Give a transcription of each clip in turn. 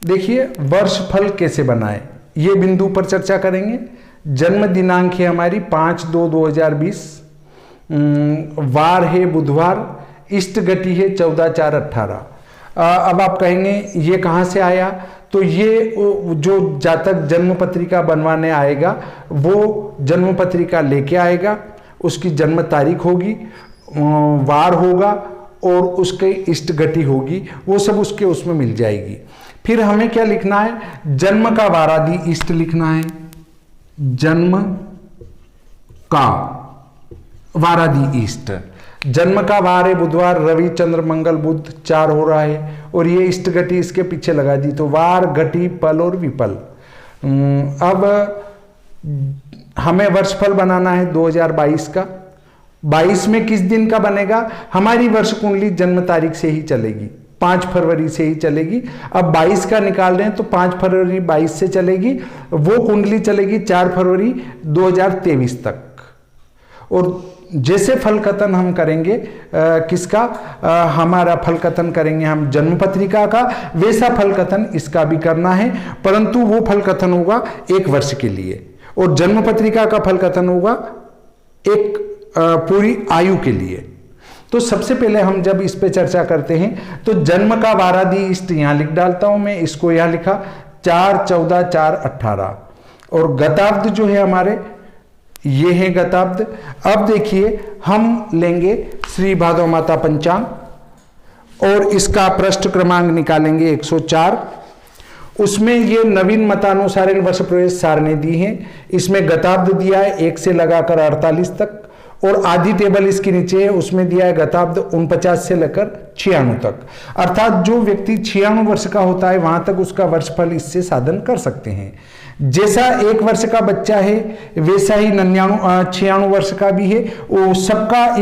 देखिए वर्षफल कैसे बनाए ये बिंदु पर चर्चा करेंगे। जन्म दिनांक है हमारी 5/2/2020, वार है बुधवार, इष्ट गति है 14/4/18। अब आप कहेंगे ये कहाँ से आया, तो ये जो जातक जन्म पत्रिका बनवाने आएगा वो जन्म पत्रिका लेके आएगा, उसकी जन्म तारीख होगी, वार होगा और उसकी इष्ट गति होगी, वो सब उसके उसमें मिल जाएगी। फिर हमें क्या लिखना है, जन्म का वारादि इष्ट लिखना है। जन्म का वारादि इष्ट, जन्म का वार है बुधवार, रवि चंद्र मंगल बुध 4 हो रहा है और ये इष्ट गति इसके पीछे लगा दी, तो वार घटी पल और विपल। अब हमें वर्षफल बनाना है 2022 का। 22 में किस दिन का बनेगा, हमारी वर्ष कुंडली जन्म तारीख से ही चलेगी, 5 फरवरी से ही चलेगी। अब 22 का निकाल रहे हैं तो 5 फरवरी 22 से चलेगी, वो कुंडली चलेगी 4 फरवरी 2023 तक। और जैसे फल कथन हम करेंगे किसका, हमारा फल कथन करेंगे हम जन्म पत्रिका का, वैसा फल कथन इसका भी करना है, परंतु वो फल कथन होगा 1 वर्ष के लिए और जन्म पत्रिका का फल कथन होगा एक पूरी आयु के लिए। तो सबसे पहले हम जब इस पे चर्चा करते हैं तो जन्म का वारादि इष्ट यहां लिख डालता हूं मैं, इसको यहां लिखा 4/14/4/18 और गताब्द जो है हमारे ये है गताब्द। अब देखिए हम लेंगे श्री भादव माता पंचांग और इसका पृष्ठ क्रमांक निकालेंगे 104। उसमें ये नवीन मतानुसार वर्ष प्रवेश सारणी दी है, इसमें गताब्द दिया है 1 से लगाकर 48 तक और आधी टेबल इसके नीचे है, उसमें दिया है गताब्द 49 से लेकर 96 तक। अर्थात जो व्यक्ति 96 वर्ष का होता है वहां तक उसका वर्षफल इससे साधन कर सकते हैं। जैसा 1 वर्ष का बच्चा है वैसा ही 96 वर्ष का भी है, वो सबका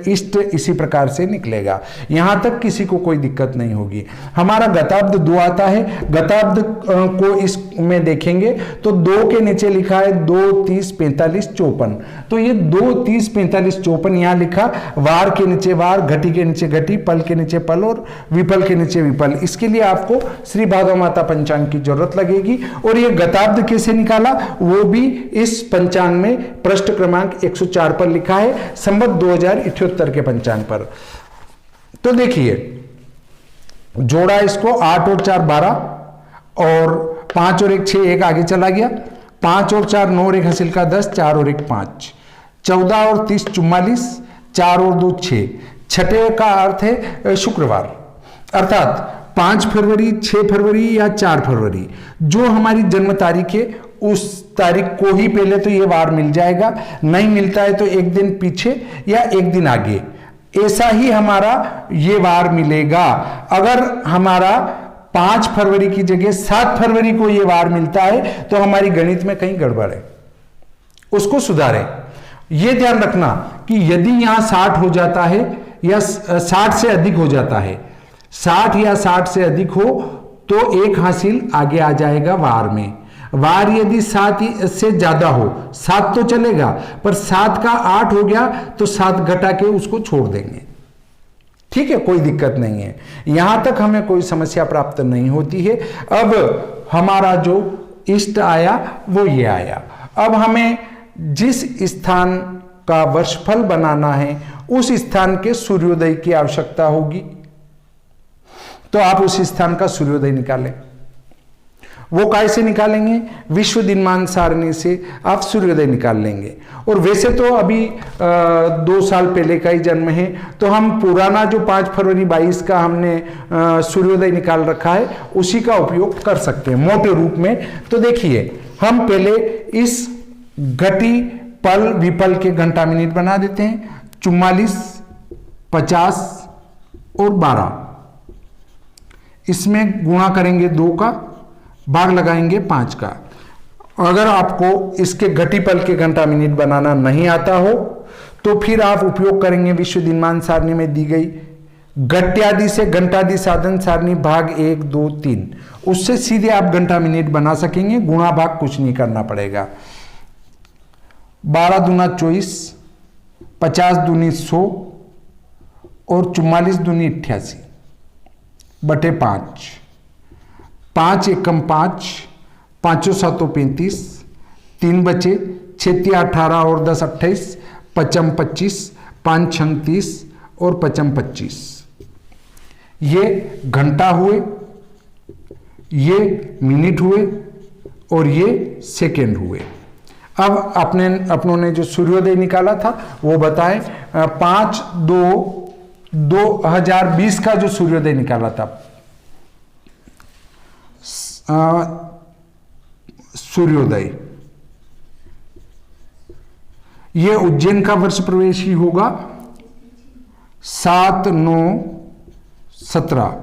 इष्ट इसी प्रकार से निकलेगा, यहां तक किसी को कोई दिक्कत नहीं होगी। हमारा गताब्द 2 आता है, गताब्द को इसमें देखेंगे तो 2 के नीचे लिखा है 2, 30, 45, 54, तो ये 2, 30, 45, 54 यहां लिखा, वार के नीचे वार, घटी के नीचे घटी, पल के नीचे पल और विपल के नीचे विपल। इसके लिए आपको श्री भादव माता पंचांग की जरूरत लगेगी। और ये गताब्द कैसे निकाला वो भी इस पंचांग में पृष्ठ क्रमांक 104 पर लिखा है, संवत 2078 के पंचांग पर। तो देखिए जोड़ा इसको 8 और 4 12 और 5 और 1 6, 1 आगे चला गया, 5 और 4 9 और 1 हासिल का 10, 4 और 1 5, 14 और 30 44, 4 और 2 6, छठे का अर्थ है शुक्रवार, अर्थात 5 फरवरी 6 फरवरी या 4 फरवरी जो हमारी जन्म तारीख है उस तारीख को ही पहले तो ये वार मिल जाएगा, नहीं मिलता है तो 1 दिन पीछे या 1 दिन आगे, ऐसा ही हमारा ये वार मिलेगा। अगर हमारा 5 फरवरी की जगह 7 फरवरी को ये वार मिलता है तो हमारी गणित में कहीं गड़बड़ है, उसको सुधारें। ये ध्यान रखना कि यदि यहां 60 हो जाता है या 60 से अधिक हो जाता है, 60 या 60 से अधिक हो तो 1 हासिल आगे आ जाएगा वार में। वार यदि 7 से ज्यादा हो, 7 तो चलेगा पर 7 का 8 हो गया तो 7 घटा के उसको छोड़ देंगे, ठीक है, कोई दिक्कत नहीं है, यहां तक हमें कोई समस्या प्राप्त नहीं होती है। अब हमारा जो इष्ट आया वो ये आया। अब हमें जिस स्थान का वर्षफल बनाना है उस स्थान के सूर्योदय की आवश्यकता होगी, तो आप उस स्थान का सूर्योदय निकालें। वो कैसे निकालेंगे, विश्व दिनमान सारणी से आप सूर्योदय निकाल लेंगे। और वैसे तो अभी 2 साल पहले का ही जन्म है तो हम पुराना जो 5 फरवरी 22 का हमने सूर्योदय निकाल रखा है उसी का उपयोग कर सकते हैं मोटे रूप में। तो देखिए हम पहले इस घटी पल विपल के घंटा मिनट बना देते हैं, 44 50 और 12, इसमें गुणा करेंगे 2 का, भाग लगाएंगे 5 का। अगर आपको इसके घटी पल के घंटा मिनट बनाना नहीं आता हो तो फिर आप उपयोग करेंगे विश्व दिनमान सारणी में दी गई घट्यादि से घंटादि साधन सारणी भाग 1 2 3, उससे सीधे आप घंटा मिनट बना सकेंगे, गुणा भाग कुछ नहीं करना पड़ेगा। 12 दूना 24, 50 दूनी 100 और 44 दूनी 88 बटे 5, 5 एकम 5, 5 7 35, 3 बचे, 6 3 18 और 10 28, 5 25, 5 6 30 और 5 25। ये घंटा हुए, ये मिनट हुए और ये सेकेंड हुए। अब अपनों ने जो सूर्योदय निकाला था वो बताएं। 5/2/2020 का जो सूर्योदय निकाला था, सूर्योदय, ये उज्जैन का वर्ष प्रवेश ही होगा 7/9/17।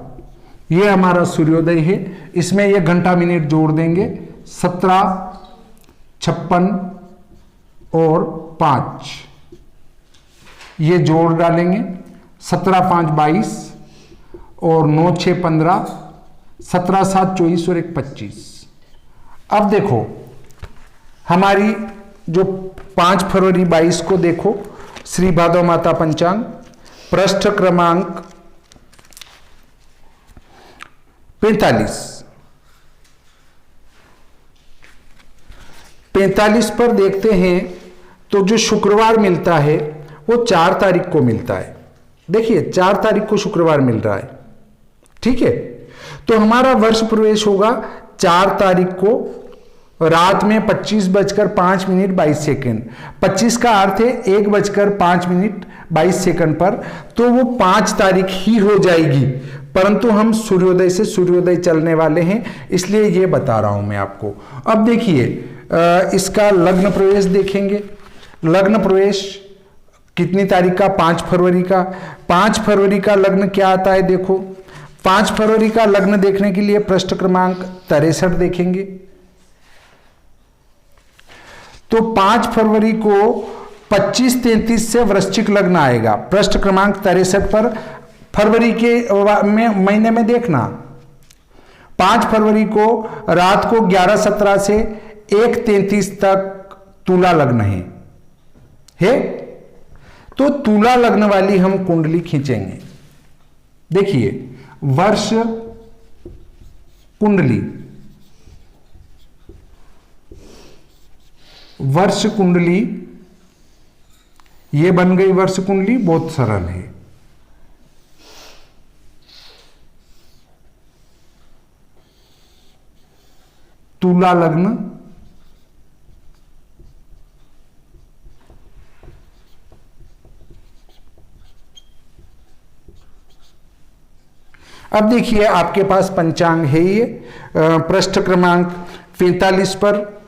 ये हमारा सूर्योदय है। इसमें ये घंटा मिनट जोड़ देंगे, 17, 56 और 5, ये जोड़ डालेंगे, 17 5 22 और 9 6 15, 17 7 24 और 1 25। अब देखो हमारी जो 5 फरवरी 22 को देखो, श्री भादव माता पंचांग, पृष्ठ क्रमांक 45 पर देखते हैं तो जो शुक्रवार मिलता है वो 4 तारीख को मिलता है। देखिए 4 तारीख को शुक्रवार मिल रहा है, ठीक है। तो हमारा वर्ष प्रवेश होगा 4 तारीख को रात में 25:05 25 का अर्थ है 1:05 पर, तो वो 5 तारीख ही हो जाएगी। परंतु हम सूर्योदय से सूर्योदय चलने वाले हैं, इसलिए ये बता रहा हूं मैं आपको। अब देखिए इसका लग्न प्रवेश देखेंगे। लग्न प्रवेश कितनी तारीख का? 5 फरवरी का। 5 फरवरी का लग्न क्या आता है? देखो 5 फरवरी का लग्न देखने के लिए पृष्ठ क्रमांक 63 देखेंगे। तो 5 फरवरी को 25-33 से वृश्चिक लग्न आएगा। पृष्ठ क्रमांक 63 पर फरवरी के महीने में देखना, 5 फरवरी को रात को 11:17 से 1:33 तक तुला लग्न है। तो तुला लग्न वाली हम कुंडली खींचेंगे। देखिए वर्ष कुंडली, वर्ष कुंडली ये बन गई। वर्ष कुंडली बहुत सरल है। तुला लग्न, अब देखिए आपके पास पंचांग है ये पृष्ठ क्रमांक 45 पर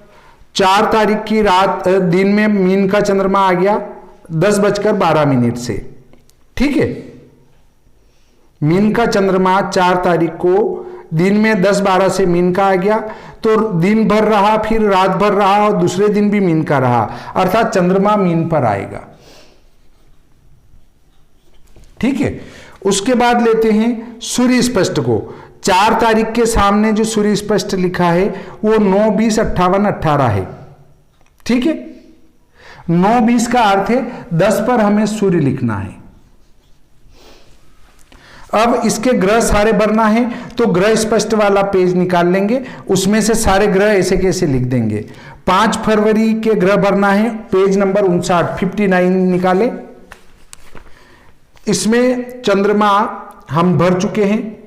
4 तारीख की रात दिन में मीन का चंद्रमा आ गया 10:12 से, ठीक है। मीन का चंद्रमा 4 तारीख को दिन में 10-12 से मीन का आ गया, तो दिन भर रहा, फिर रात भर रहा और दूसरे दिन भी मीन का रहा, अर्थात चंद्रमा मीन पर आएगा, ठीक है। उसके बाद लेते हैं सूर्य स्पष्ट को। 4 तारीख के सामने जो सूर्य स्पष्ट लिखा है वो 9 20 58 18 है, ठीक है। 9 20 का अर्थ है 10 पर हमें सूर्य लिखना है। अब इसके ग्रह सारे भरना है तो ग्रह स्पष्ट वाला पेज निकाल लेंगे, उसमें से सारे ग्रह ऐसे कैसे लिख देंगे। 5 फरवरी के ग्रह भरना है, पेज नंबर 59 निकाले। इसमें चंद्रमा हम भर चुके हैं।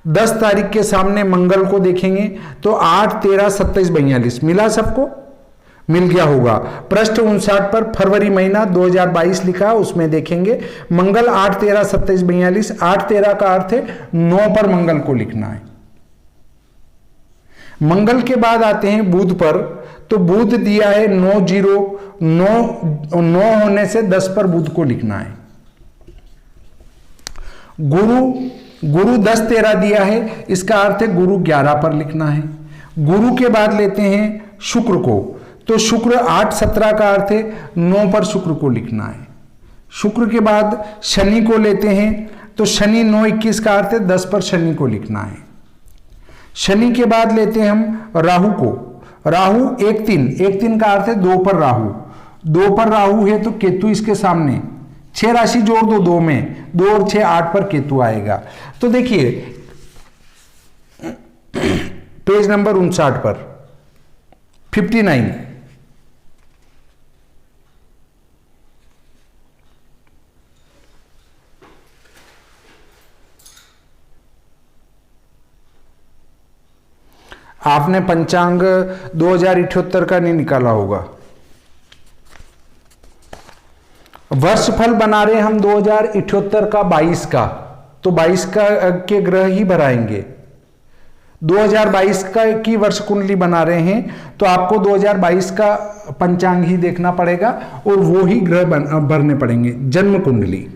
10 तारीख के सामने मंगल को देखेंगे तो 8 13 27 42 मिला, सबको मिल गया होगा। पृष्ठ 59 पर फरवरी महीना 2022 लिखा, उसमें देखेंगे मंगल 8 13 27 42। 8 13 का अर्थ है 9 पर मंगल को लिखना है। मंगल के बाद आते हैं बुध पर, तो बुध दिया है 9 0 9 होने से 10 पर बुध को लिखना है। गुरु 10 13 दिया है, इसका अर्थ है गुरु 11 पर लिखना है। गुरु के बाद लेते हैं शुक्र को, तो शुक्र 8 17 का अर्थ है 9 पर शुक्र को लिखना है। शुक्र के बाद शनि को लेते हैं, तो शनि 9 21 का अर्थ है 10 पर शनि को लिखना है। शनि के बाद लेते हैं हम राहु को। राहु 1 3 का अर्थ है 2 पर राहु। 2 पर राहु है तो केतु इसके सामने, 6 राशि जोड़ दो 2 में, 2 और 6 8 पर केतु आएगा। तो देखिए पेज नंबर 59 पर 59। आपने पंचांग 2078 का नहीं निकाला होगा। वर्षफल बना रहे हम 2078 का 22 का, तो 22 का के ग्रह ही बनाएंगे। 2022 का की वर्ष कुंडली बना रहे हैं तो आपको 2022 का पंचांग ही देखना पड़ेगा और वो ही ग्रह भरने पड़ेंगे। जन्म कुंडली,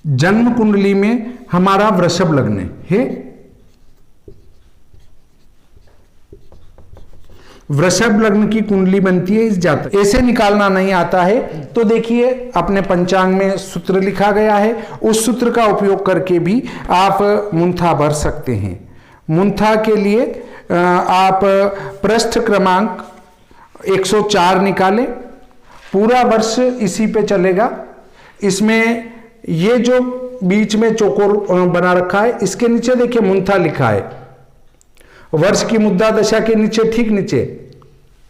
जन्म कुंडली में हमारा वृषभ लग्न है। वृषभ लग्न की कुंडली बनती है इस जातक। ऐसे निकालना नहीं आता है तो देखिए अपने पंचांग में सूत्र लिखा गया है, उस सूत्र का उपयोग करके भी आप मुंथा भर सकते हैं। मुंथा के लिए आप पृष्ठ क्रमांक 104 निकालें, पूरा वर्ष इसी पे चलेगा। इसमें ये जो बीच में चौकोर बना रखा है इसके नीचे देखिए मुंथा लिखा है। वर्ष की मुद्रा दशा के नीचे, ठीक नीचे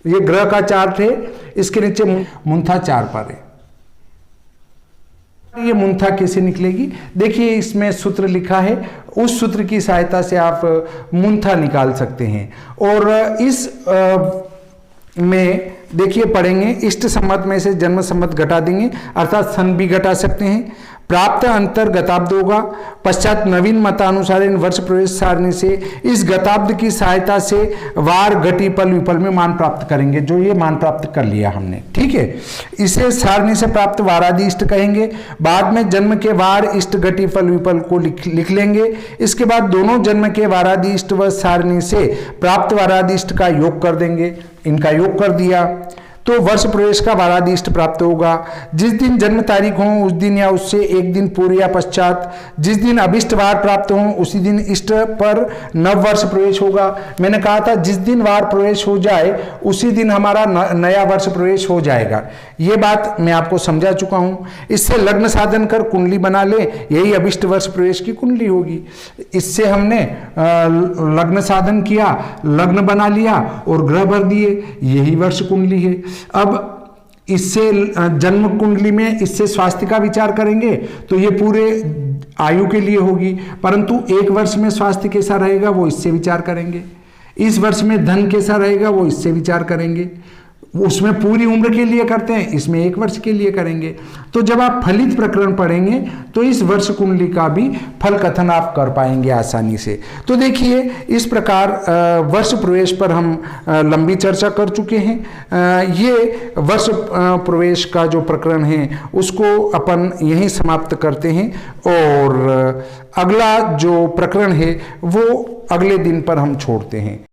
ये ग्रह का चार्ट है, इसके नीचे मुंथा 4 पर है। ये मुंथा कैसे निकलेगी, देखिए इसमें सूत्र लिखा है, उस सूत्र की सहायता से आप मुंथा निकाल सकते हैं। और इस में देखिए पढ़ेंगे इष्ट संमत में से जन्म संमत घटा देंगे, अर्थात सन भी घटा सकते हैं। प्राप्त अंतर गताब्द होगा। पश्चात नवीन मतानुसार इन वर्ष प्रवेश सारणी से इस गताब्द की सहायता से वार घटी पल विपल में मान प्राप्त करेंगे, जो ये मान प्राप्त कर लिया हमने, ठीक है। इसे सारणी से प्राप्त वारादि इष्ट कहेंगे। बाद में जन्म के वार इष्ट घटी फल विपल को लिख लेंगे। इसके बाद दोनों जन्म के वारादि इष्ट व सारणी से प्राप्त वारादि इष्ट का योग कर देंगे। इनका योग कर दिया तो वर्ष प्रवेश का वारादिष्ट प्राप्त होगा। जिस दिन जन्म तारीख हो उस दिन या उससे एक दिन पूर्व या पश्चात जिस दिन अभिष्ट वार प्राप्त हो उसी दिन इष्ट पर नव वर्ष प्रवेश होगा। मैंने कहा था जिस दिन वार प्रवेश हो जाए उसी दिन हमारा नया वर्ष प्रवेश हो जाएगा। ये बात मैं आपको समझा चुका हूँ। इससे लग्न साधन कर कुंडली बना ले, यही अभिष्ट वर्ष प्रवेश की कुंडली होगी। इससे हमने लग्न साधन किया, लग्न बना लिया और ग्रह भर दिए, यही वर्ष कुंडली है। अब इससे जन्म कुंडली में इससे स्वास्थ्य का विचार करेंगे तो ये पूरे आयु के लिए होगी, परंतु एक वर्ष में स्वास्थ्य कैसा रहेगा वो इससे विचार करेंगे। इस वर्ष में धन कैसा रहेगा वो इससे विचार करेंगे। उसमें पूरी उम्र के लिए करते हैं, इसमें एक वर्ष के लिए करेंगे। तो जब आप फलित प्रकरण पढ़ेंगे तो इस वर्ष कुंडली का भी फल कथन आप कर पाएंगे आसानी से। तो देखिए इस प्रकार वर्ष प्रवेश पर हम लंबी चर्चा कर चुके हैं। ये वर्ष प्रवेश का जो प्रकरण है उसको अपन यहीं समाप्त करते हैं और अगला जो प्रकरण है वो अगले दिन पर हम छोड़ते हैं।